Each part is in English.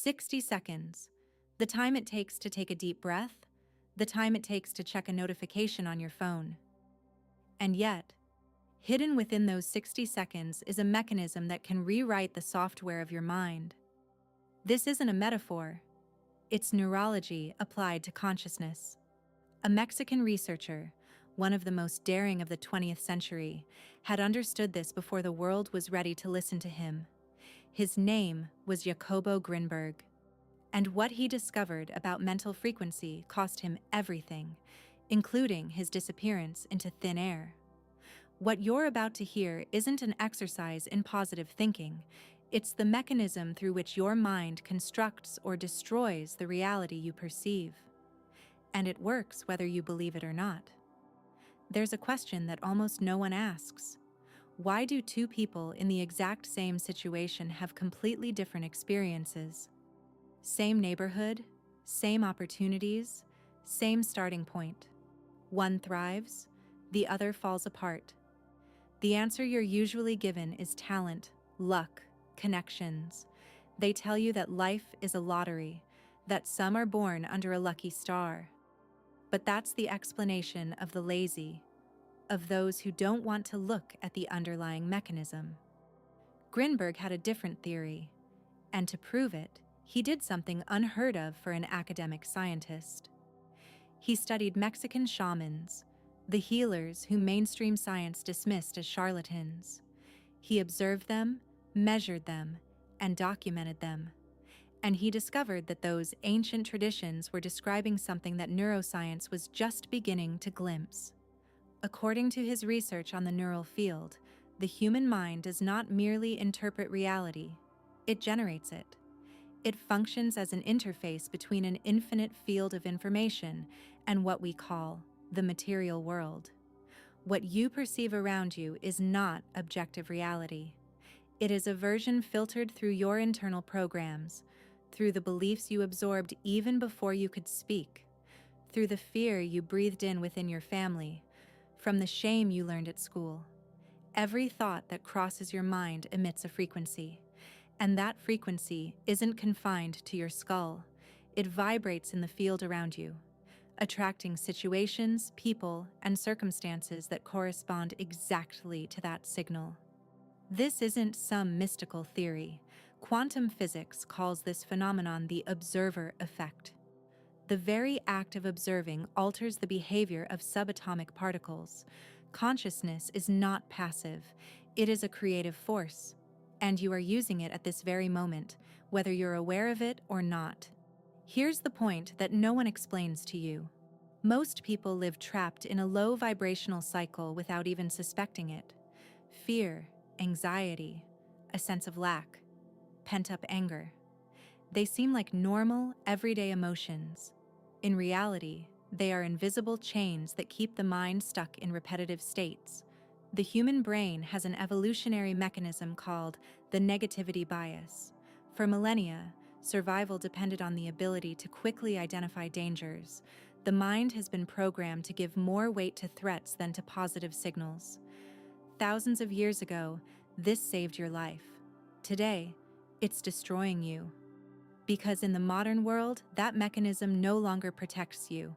60 seconds. The time it takes to take a deep breath, the time it takes to check a notification on your phone. And yet, hidden within those 60 seconds is a mechanism that can rewrite the software of your mind. This isn't a metaphor. It's neurology applied to consciousness. A Mexican researcher, one of the most daring of the 20th century, had understood this before the world was ready to listen to him. His name was Jacobo Grinberg. And what he discovered about mental frequency cost him everything, including his disappearance into thin air. What you're about to hear isn't an exercise in positive thinking. It's the mechanism through which your mind constructs or destroys the reality you perceive. And it works whether you believe it or not. There's a question that almost no one asks. Why do two people in the exact same situation have completely different experiences? Same neighborhood, same opportunities, same starting point. One thrives, the other falls apart. The answer you're usually given is talent, luck, connections. They tell you that life is a lottery, that some are born under a lucky star. But that's the explanation of the lazy, of those who don't want to look at the underlying mechanism. Grinberg had a different theory, and to prove it, he did something unheard of for an academic scientist. He studied Mexican shamans, the healers who mainstream science dismissed as charlatans. He observed them, measured them, and documented them. And he discovered that those ancient traditions were describing something that neuroscience was just beginning to glimpse. According to his research on the neural field, the human mind does not merely interpret reality, it generates it. It functions as an interface between an infinite field of information and what we call the material world. What you perceive around you is not objective reality. It is a version filtered through your internal programs, through the beliefs you absorbed even before you could speak, through the fear you breathed in within your family, from the shame you learned at school. Every thought that crosses your mind emits a frequency, and that frequency isn't confined to your skull. It vibrates in the field around you, attracting situations, people, and circumstances that correspond exactly to that signal. This isn't some mystical theory. Quantum physics calls this phenomenon the observer effect. The very act of observing alters the behavior of subatomic particles. Consciousness is not passive. It is a creative force, and you are using it at this very moment, whether you're aware of it or not. Here's the point that no one explains to you. Most people live trapped in a low vibrational cycle without even suspecting it. Fear, anxiety, a sense of lack, pent-up anger. They seem like normal, everyday emotions. In reality, they are invisible chains that keep the mind stuck in repetitive states. The human brain has an evolutionary mechanism called the negativity bias. For millennia, survival depended on the ability to quickly identify dangers. The mind has been programmed to give more weight to threats than to positive signals. Thousands of years ago, this saved your life. Today, it's destroying you. Because in the modern world, that mechanism no longer protects you.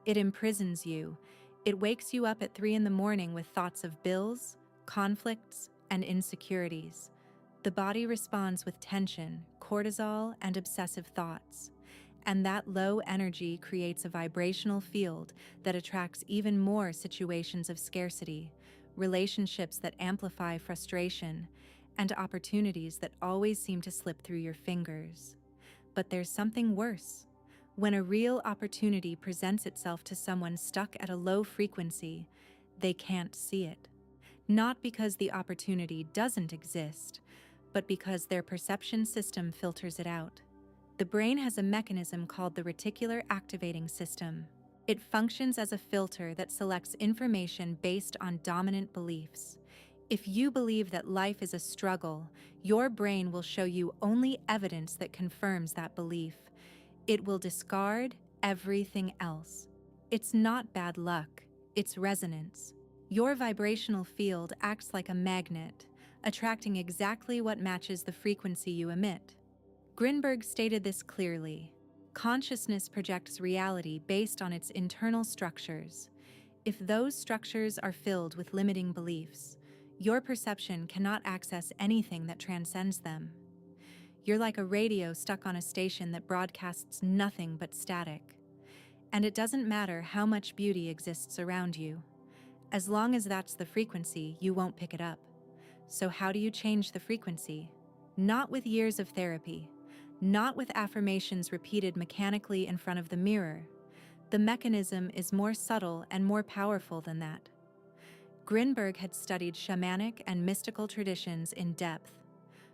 It imprisons you. It wakes you up at 3 a.m. with thoughts of bills, conflicts, and insecurities. The body responds with tension, cortisol, and obsessive thoughts. And that low energy creates a vibrational field that attracts even more situations of scarcity, relationships that amplify frustration, and opportunities that always seem to slip through your fingers. But there's something worse. When a real opportunity presents itself to someone stuck at a low frequency, they can't see it. Not because the opportunity doesn't exist, but because their perception system filters it out. The brain has a mechanism called the reticular activating system. It functions as a filter that selects information based on dominant beliefs. If you believe that life is a struggle, your brain will show you only evidence that confirms that belief. It will discard everything else. It's not bad luck, it's resonance. Your vibrational field acts like a magnet, attracting exactly what matches the frequency you emit. Grinberg stated this clearly. Consciousness projects reality based on its internal structures. If those structures are filled with limiting beliefs, your perception cannot access anything that transcends them. You're like a radio stuck on a station that broadcasts nothing but static. And it doesn't matter how much beauty exists around you. As long as that's the frequency, you won't pick it up. So how do you change the frequency? Not with years of therapy, not with affirmations repeated mechanically in front of the mirror. The mechanism is more subtle and more powerful than that. Grinberg had studied shamanic and mystical traditions in depth.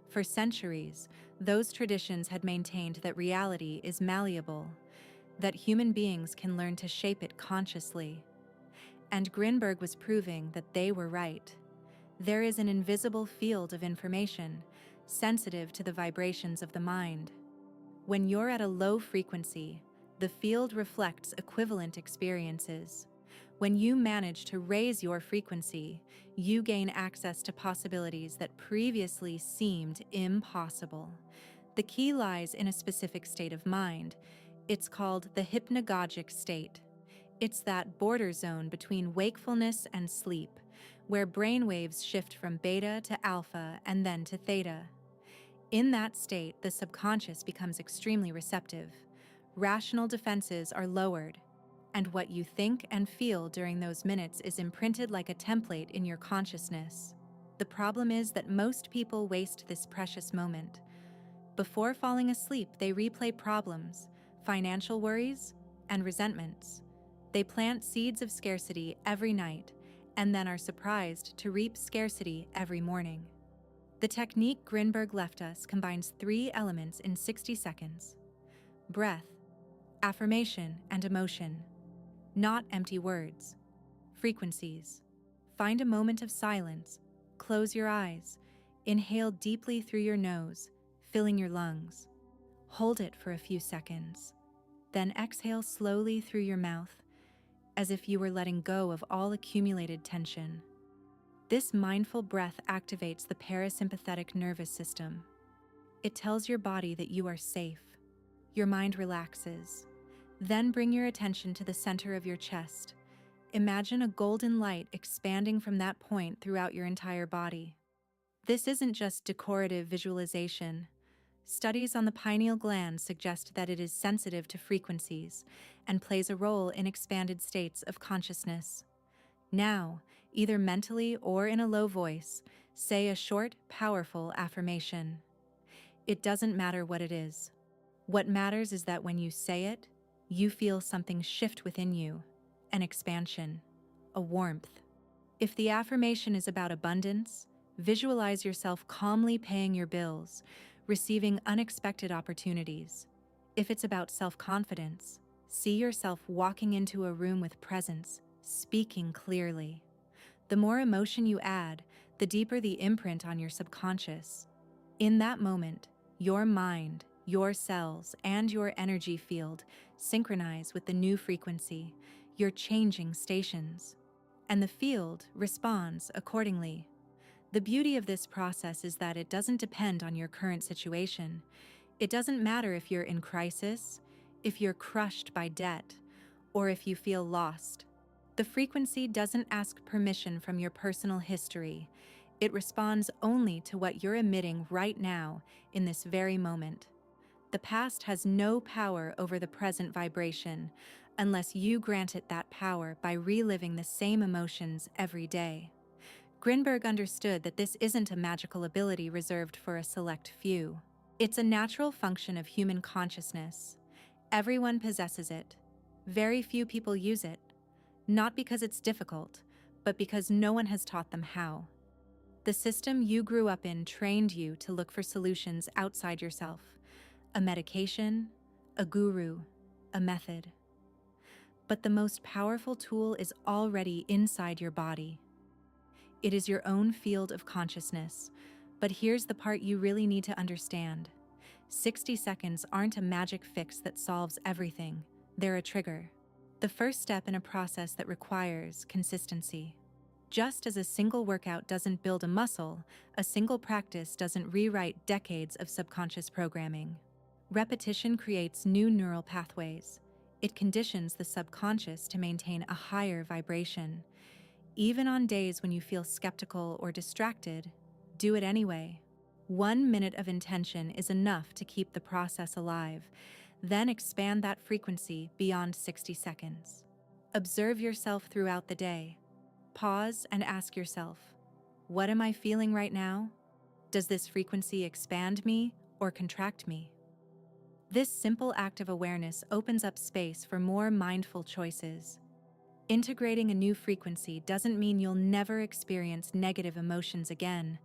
For centuries, those traditions had maintained that reality is malleable, that human beings can learn to shape it consciously. And Grinberg was proving that they were right. There is an invisible field of information, sensitive to the vibrations of the mind. When you're at a low frequency, the field reflects equivalent experiences. When you manage to raise your frequency, you gain access to possibilities that previously seemed impossible. The key lies in a specific state of mind. It's called the hypnagogic state. It's that border zone between wakefulness and sleep, where brainwaves shift from beta to alpha and then to theta. In that state, the subconscious becomes extremely receptive. Rational defenses are lowered, and what you think and feel during those minutes is imprinted like a template in your consciousness. The problem is that most people waste this precious moment. Before falling asleep, they replay problems, financial worries, and resentments. They plant seeds of scarcity every night, and then are surprised to reap scarcity every morning. The technique Grinberg left us combines 3 elements in 60 seconds: breath, affirmation, and emotion. Not empty words. Frequencies. Find a moment of silence. Close your eyes. Inhale deeply through your nose, filling your lungs. Hold it for a few seconds. Then exhale slowly through your mouth, as if you were letting go of all accumulated tension. This mindful breath activates the parasympathetic nervous system. It tells your body that you are safe. Your mind relaxes. Then bring your attention to the center of your chest. Imagine a golden light expanding from that point throughout your entire body. This isn't just decorative visualization. Studies on the pineal gland suggest that it is sensitive to frequencies and plays a role in expanded states of consciousness. Now, either mentally or in a low voice, say a short, powerful affirmation. It doesn't matter what it is. What matters is that when you say it, you feel something shift within you, an expansion, a warmth. If the affirmation is about abundance, visualize yourself calmly paying your bills, receiving unexpected opportunities. If it's about self-confidence, see yourself walking into a room with presence, speaking clearly. The more emotion you add, the deeper the imprint on your subconscious. In that moment, your mind, your cells, and your energy field synchronize with the new frequency. You're changing stations, and the field responds accordingly. The beauty of this process is that it doesn't depend on your current situation. It doesn't matter if you're in crisis, if you're crushed by debt, or if you feel lost. The frequency doesn't ask permission from your personal history. It responds only to what you're emitting right now in this very moment. The past has no power over the present vibration unless you grant it that power by reliving the same emotions every day. Grinberg understood that this isn't a magical ability reserved for a select few. It's a natural function of human consciousness. Everyone possesses it. Very few people use it, not because it's difficult, but because no one has taught them how. The system you grew up in trained you to look for solutions outside yourself. A medication, a guru, a method. But the most powerful tool is already inside your body. It is your own field of consciousness. But here's the part you really need to understand. 60 seconds aren't a magic fix that solves everything. They're a trigger. The first step in a process that requires consistency. Just as a single workout doesn't build a muscle, a single practice doesn't rewrite decades of subconscious programming. Repetition creates new neural pathways. It conditions the subconscious to maintain a higher vibration. Even on days when you feel skeptical or distracted, do it anyway. 1 minute of intention is enough to keep the process alive. Then expand that frequency beyond 60 seconds. Observe yourself throughout the day. Pause and ask yourself, what am I feeling right now? Does this frequency expand me or contract me? This simple act of awareness opens up space for more mindful choices. Integrating a new frequency doesn't mean you'll never experience negative emotions again.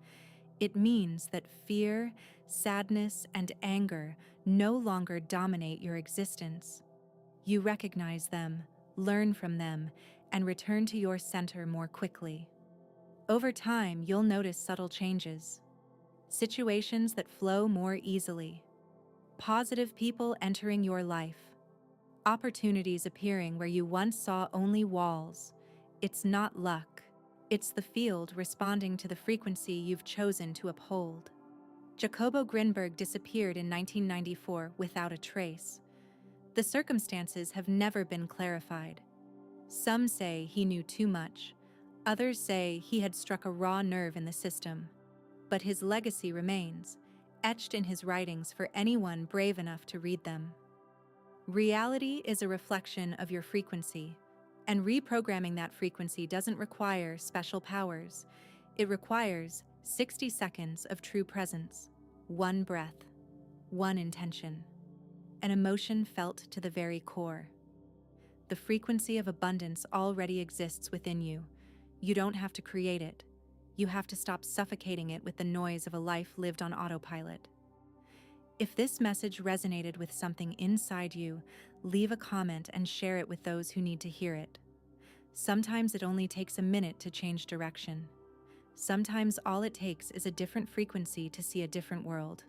It means that fear, sadness, and anger no longer dominate your existence. You recognize them, learn from them, and return to your center more quickly. Over time, you'll notice subtle changes. Situations that flow more easily. Positive people entering your life. Opportunities appearing where you once saw only walls. It's not luck. It's the field responding to the frequency you've chosen to uphold. Jacobo Grinberg disappeared in 1994 without a trace. The circumstances have never been clarified. Some say he knew too much. Others say he had struck a raw nerve in the system. But his legacy remains, etched in his writings for anyone brave enough to read them. Reality is a reflection of your frequency, and reprogramming that frequency doesn't require special powers. It requires 60 seconds of true presence, one breath, one intention, an emotion felt to the very core. The frequency of abundance already exists within you. You don't have to create it. You have to stop suffocating it with the noise of a life lived on autopilot. If this message resonated with something inside you, leave a comment and share it with those who need to hear it. Sometimes it only takes a minute to change direction. Sometimes all it takes is a different frequency to see a different world.